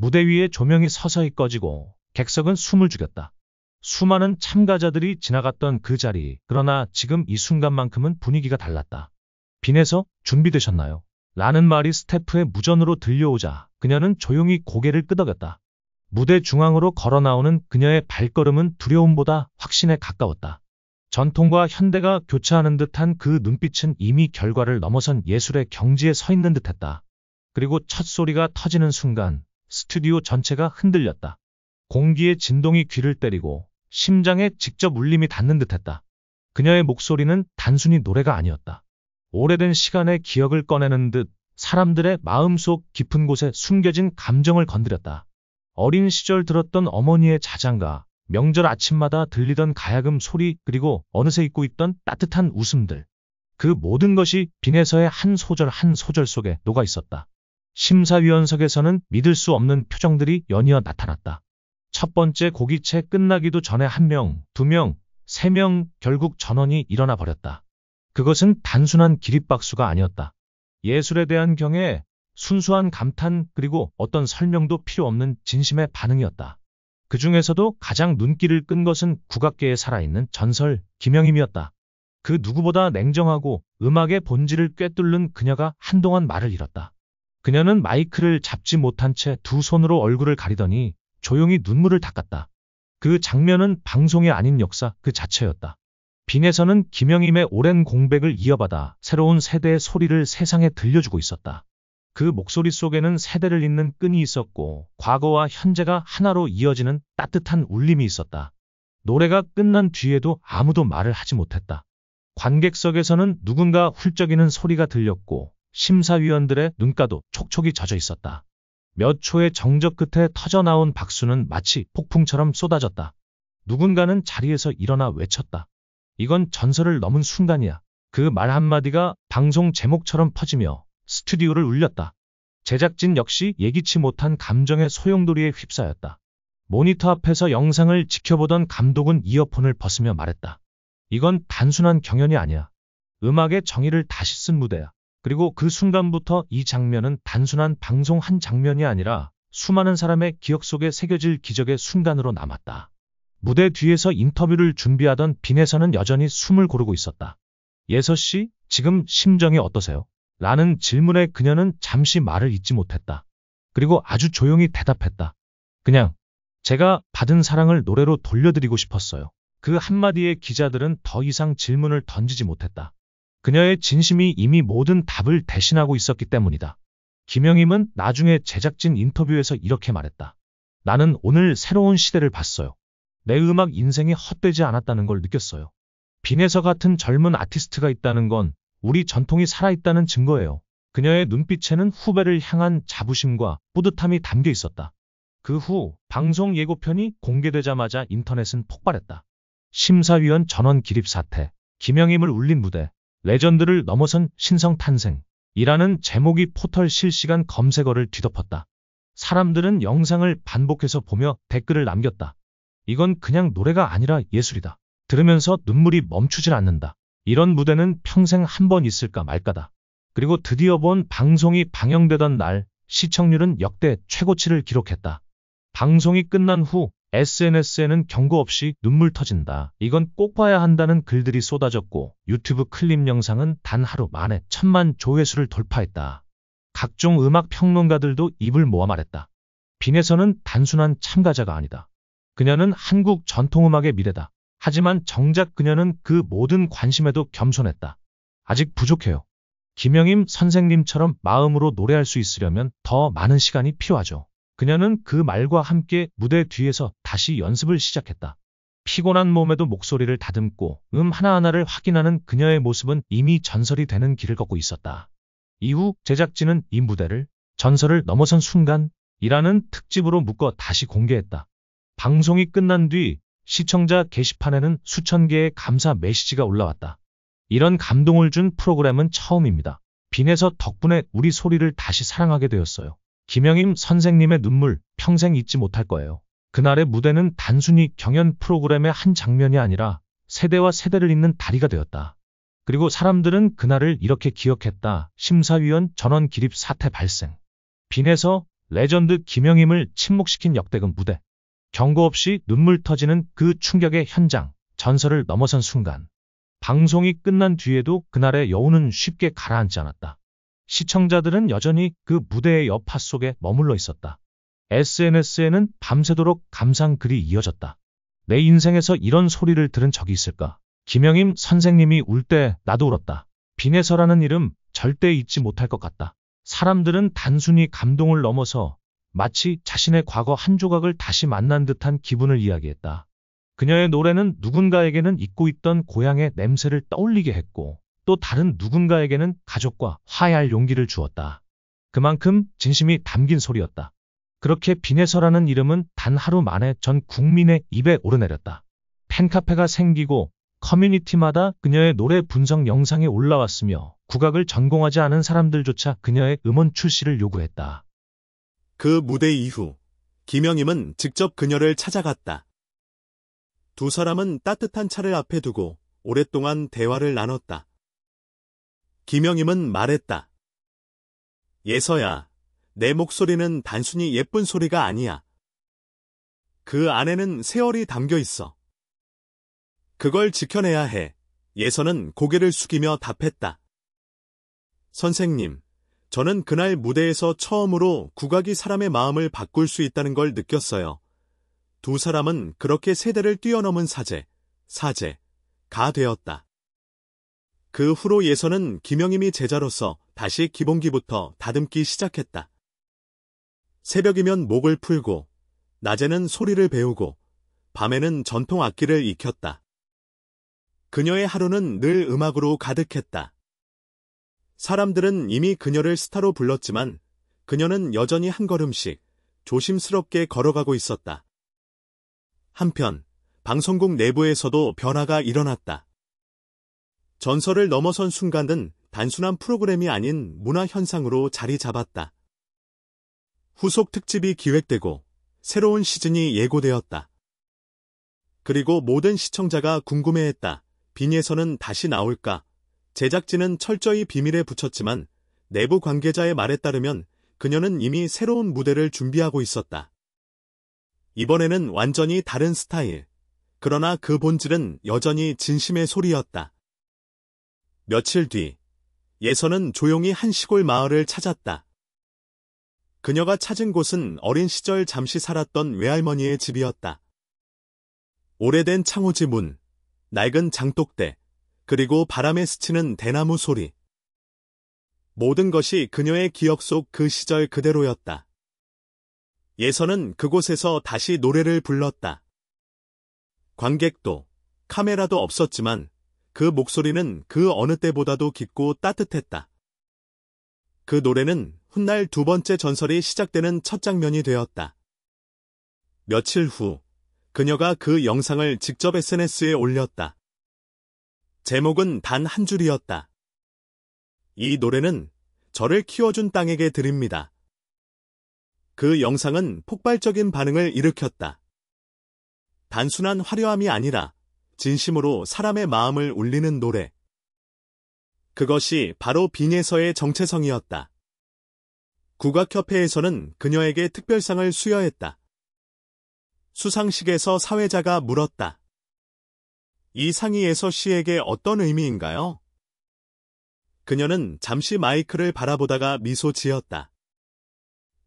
무대 위에 조명이 서서히 꺼지고 객석은 숨을 죽였다. 수많은 참가자들이 지나갔던 그 자리, 그러나 지금 이 순간만큼은 분위기가 달랐다. 빈에서 준비되셨나요? 라는 말이 스태프의 무전으로 들려오자 그녀는 조용히 고개를 끄덕였다. 무대 중앙으로 걸어 나오는 그녀의 발걸음은 두려움보다 확신에 가까웠다. 전통과 현대가 교차하는 듯한 그 눈빛은 이미 결과를 넘어선 예술의 경지에 서 있는 듯했다. 그리고 첫 소리가 터지는 순간 스튜디오 전체가 흔들렸다. 공기의 진동이 귀를 때리고 심장에 직접 울림이 닿는 듯했다. 그녀의 목소리는 단순히 노래가 아니었다. 오래된 시간의 기억을 꺼내는 듯 사람들의 마음속 깊은 곳에 숨겨진 감정을 건드렸다. 어린 시절 들었던 어머니의 자장가, 명절 아침마다 들리던 가야금 소리, 그리고 어느새 잊고 있던 따뜻한 웃음들. 그 모든 것이 빈에서의 한 소절 한 소절 속에 녹아 있었다. 심사위원석에서는 믿을 수 없는 표정들이 연이어 나타났다. 첫 번째 곡이 채 끝나기도 전에 1명, 2명, 3명, 결국 전원이 일어나 버렸다. 그것은 단순한 기립박수가 아니었다. 예술에 대한 경애, 순수한 감탄, 그리고 어떤 설명도 필요 없는 진심의 반응이었다. 그 중에서도 가장 눈길을 끈 것은 국악계에 살아있는 전설, 김영임이었다. 그 누구보다 냉정하고 음악의 본질을 꿰뚫는 그녀가 한동안 말을 잃었다. 그녀는 마이크를 잡지 못한 채 두 손으로 얼굴을 가리더니 조용히 눈물을 닦았다. 그 장면은 방송이 아닌 역사 그 자체였다. 빈에서는 김영임의 오랜 공백을 이어받아 새로운 세대의 소리를 세상에 들려주고 있었다. 그 목소리 속에는 세대를 잇는 끈이 있었고 과거와 현재가 하나로 이어지는 따뜻한 울림이 있었다. 노래가 끝난 뒤에도 아무도 말을 하지 못했다. 관객석에서는 누군가 훌쩍이는 소리가 들렸고 심사위원들의 눈가도 촉촉이 젖어 있었다. 몇 초의 정적 끝에 터져나온 박수는 마치 폭풍처럼 쏟아졌다. 누군가는 자리에서 일어나 외쳤다. 이건 전설을 넘은 순간이야. 그 말 한마디가 방송 제목처럼 퍼지며 스튜디오를 울렸다. 제작진 역시 예기치 못한 감정의 소용돌이에 휩싸였다. 모니터 앞에서 영상을 지켜보던 감독은 이어폰을 벗으며 말했다. 이건 단순한 경연이 아니야. 음악의 정의를 다시 쓴 무대야. 그리고 그 순간부터 이 장면은 단순한 방송 한 장면이 아니라 수많은 사람의 기억 속에 새겨질 기적의 순간으로 남았다. 무대 뒤에서 인터뷰를 준비하던 빈에서는 여전히 숨을 고르고 있었다. 예서 씨, 지금 심정이 어떠세요? 라는 질문에 그녀는 잠시 말을 잇지 못했다. 그리고 아주 조용히 대답했다. 그냥 제가 받은 사랑을 노래로 돌려드리고 싶었어요. 그 한마디에 기자들은 더 이상 질문을 던지지 못했다. 그녀의 진심이 이미 모든 답을 대신하고 있었기 때문이다. 김영임은 나중에 제작진 인터뷰에서 이렇게 말했다. 나는 오늘 새로운 시대를 봤어요. 내 음악 인생이 헛되지 않았다는 걸 느꼈어요. 빈에서 같은 젊은 아티스트가 있다는 건 우리 전통이 살아있다는 증거예요. 그녀의 눈빛에는 후배를 향한 자부심과 뿌듯함이 담겨 있었다. 그 후 방송 예고편이 공개되자마자 인터넷은 폭발했다. 심사위원 전원 기립 사태, 김영임을 울린 무대, 레전드를 넘어선 신성 탄생이라는 제목이 포털 실시간 검색어를 뒤덮었다. 사람들은 영상을 반복해서 보며 댓글을 남겼다. 이건 그냥 노래가 아니라 예술이다. 들으면서 눈물이 멈추질 않는다. 이런 무대는 평생 한 번 있을까 말까다. 그리고 드디어 본 방송이 방영되던 날 시청률은 역대 최고치를 기록했다. 방송이 끝난 후 SNS에는 경고 없이 눈물 터진다. 이건 꼭 봐야 한다는 글들이 쏟아졌고 유튜브 클립 영상은 단 하루 만에 1000만 조회수를 돌파했다. 각종 음악 평론가들도 입을 모아 말했다. 빈에서는 단순한 참가자가 아니다. 그녀는 한국 전통음악의 미래다. 하지만 정작 그녀는 그 모든 관심에도 겸손했다. 아직 부족해요. 김영임 선생님처럼 마음으로 노래할 수 있으려면 더 많은 시간이 필요하죠. 그녀는 그 말과 함께 무대 뒤에서 다시 연습을 시작했다. 피곤한 몸에도 목소리를 다듬고 하나하나를 확인하는 그녀의 모습은 이미 전설이 되는 길을 걷고 있었다. 이후 제작진은 이 무대를 전설을 넘어선 순간이라는 특집으로 묶어 다시 공개했다. 방송이 끝난 뒤 시청자 게시판에는 수천 개의 감사 메시지가 올라왔다. 이런 감동을 준 프로그램은 처음입니다. 빈에서 덕분에 우리 소리를 다시 사랑하게 되었어요. 김영임 선생님의 눈물 평생 잊지 못할 거예요. 그날의 무대는 단순히 경연 프로그램의 한 장면이 아니라 세대와 세대를 잇는 다리가 되었다. 그리고 사람들은 그날을 이렇게 기억했다. 심사위원 전원 기립 사태 발생. 빈에서 레전드 김영임을 침묵시킨 역대급 무대. 경고 없이 눈물 터지는 그 충격의 현장, 전설을 넘어선 순간. 방송이 끝난 뒤에도 그날의 여운은 쉽게 가라앉지 않았다. 시청자들은 여전히 그 무대의 여파 속에 머물러 있었다. SNS에는 밤새도록 감상 글이 이어졌다. 내 인생에서 이런 소리를 들은 적이 있을까? 김영임 선생님이 울 때 나도 울었다. 빈에서라는 이름 절대 잊지 못할 것 같다. 사람들은 단순히 감동을 넘어서 마치 자신의 과거 한 조각을 다시 만난 듯한 기분을 이야기했다. 그녀의 노래는 누군가에게는 잊고 있던 고향의 냄새를 떠올리게 했고, 또 다른 누군가에게는 가족과 화해할 용기를 주었다. 그만큼 진심이 담긴 소리였다. 그렇게 빈에서라는 이름은 단 하루 만에 전 국민의 입에 오르내렸다. 팬카페가 생기고 커뮤니티마다 그녀의 노래 분석 영상이 올라왔으며 국악을 전공하지 않은 사람들조차 그녀의 음원 출시를 요구했다. 그 무대 이후 김영임은 직접 그녀를 찾아갔다. 두 사람은 따뜻한 차를 앞에 두고 오랫동안 대화를 나눴다. 김영임은 말했다. 예서야, 내 목소리는 단순히 예쁜 소리가 아니야. 그 안에는 세월이 담겨 있어. 그걸 지켜내야 해. 예서는 고개를 숙이며 답했다. 선생님, 저는 그날 무대에서 처음으로 국악이 사람의 마음을 바꿀 수 있다는 걸 느꼈어요. 두 사람은 그렇게 세대를 뛰어넘은 사제가 되었다. 그 후로 예서는 김영임이 제자로서 다시 기본기부터 다듬기 시작했다. 새벽이면 목을 풀고, 낮에는 소리를 배우고, 밤에는 전통 악기를 익혔다. 그녀의 하루는 늘 음악으로 가득했다. 사람들은 이미 그녀를 스타로 불렀지만 그녀는 여전히 한 걸음씩 조심스럽게 걸어가고 있었다. 한편 방송국 내부에서도 변화가 일어났다. 전설을 넘어선 순간은 단순한 프로그램이 아닌 문화 현상으로 자리 잡았다. 후속 특집이 기획되고 새로운 시즌이 예고되었다. 그리고 모든 시청자가 궁금해했다. 빈에서는 다시 나올까? 제작진은 철저히 비밀에 붙였지만 내부 관계자의 말에 따르면 그녀는 이미 새로운 무대를 준비하고 있었다. 이번에는 완전히 다른 스타일. 그러나 그 본질은 여전히 진심의 소리였다. 며칠 뒤, 예서는 조용히 한 시골 마을을 찾았다. 그녀가 찾은 곳은 어린 시절 잠시 살았던 외할머니의 집이었다. 오래된 창호지 문, 낡은 장독대, 그리고 바람에 스치는 대나무 소리. 모든 것이 그녀의 기억 속 그 시절 그대로였다. 예서는 그곳에서 다시 노래를 불렀다. 관객도, 카메라도 없었지만 그 목소리는 그 어느 때보다도 깊고 따뜻했다. 그 노래는 훗날 두 번째 전설이 시작되는 첫 장면이 되었다. 며칠 후, 그녀가 그 영상을 직접 SNS에 올렸다. 제목은 단 한 줄이었다. 이 노래는 저를 키워준 땅에게 드립니다. 그 영상은 폭발적인 반응을 일으켰다. 단순한 화려함이 아니라 진심으로 사람의 마음을 울리는 노래. 그것이 바로 빈에서의 정체성이었다. 국악협회에서는 그녀에게 특별상을 수여했다. 수상식에서 사회자가 물었다. 이 상이 예서 씨에게 어떤 의미인가요? 그녀는 잠시 마이크를 바라보다가 미소 지었다.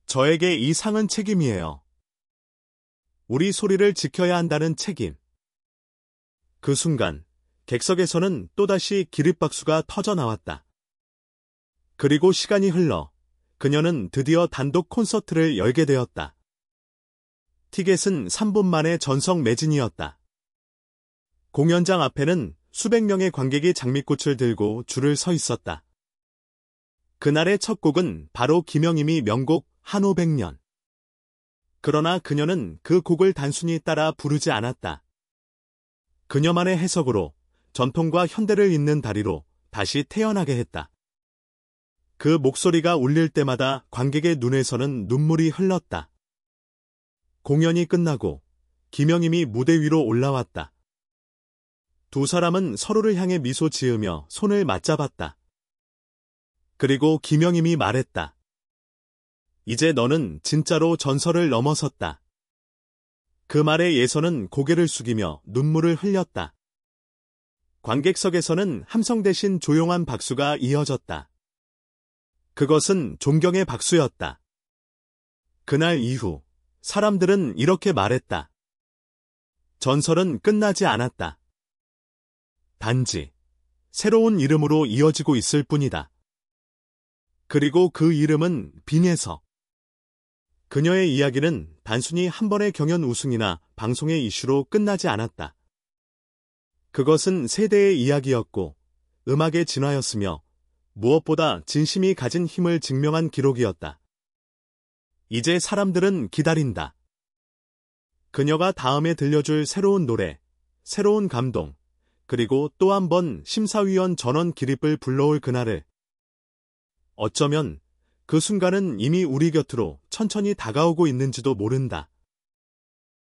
저에게 이 상은 책임이에요. 우리 소리를 지켜야 한다는 책임. 그 순간 객석에서는 또다시 기립박수가 터져 나왔다. 그리고 시간이 흘러 그녀는 드디어 단독 콘서트를 열게 되었다. 티켓은 3분 만에 전석 매진이었다. 공연장 앞에는 수백 명의 관객이 장미꽃을 들고 줄을 서 있었다. 그날의 첫 곡은 바로 김영임이 명곡 한오백년. 그러나 그녀는 그 곡을 단순히 따라 부르지 않았다. 그녀만의 해석으로 전통과 현대를 잇는 다리로 다시 태어나게 했다. 그 목소리가 울릴 때마다 관객의 눈에서는 눈물이 흘렀다. 공연이 끝나고 김영임이 무대 위로 올라왔다. 두 사람은 서로를 향해 미소 지으며 손을 맞잡았다. 그리고 김영임이 말했다. 이제 너는 진짜로 전설을 넘어섰다. 그 말에 예선은 고개를 숙이며 눈물을 흘렸다. 관객석에서는 함성 대신 조용한 박수가 이어졌다. 그것은 존경의 박수였다. 그날 이후 사람들은 이렇게 말했다. 전설은 끝나지 않았다. 단지 새로운 이름으로 이어지고 있을 뿐이다. 그리고 그 이름은 빈예서. 그녀의 이야기는 단순히 한 번의 경연 우승이나 방송의 이슈로 끝나지 않았다. 그것은 세대의 이야기였고 음악의 진화였으며 무엇보다 진심이 가진 힘을 증명한 기록이었다. 이제 사람들은 기다린다. 그녀가 다음에 들려줄 새로운 노래, 새로운 감동, 그리고 또 한 번 심사위원 전원 기립을 불러올 그날을. 어쩌면 그 순간은 이미 우리 곁으로 천천히 다가오고 있는지도 모른다.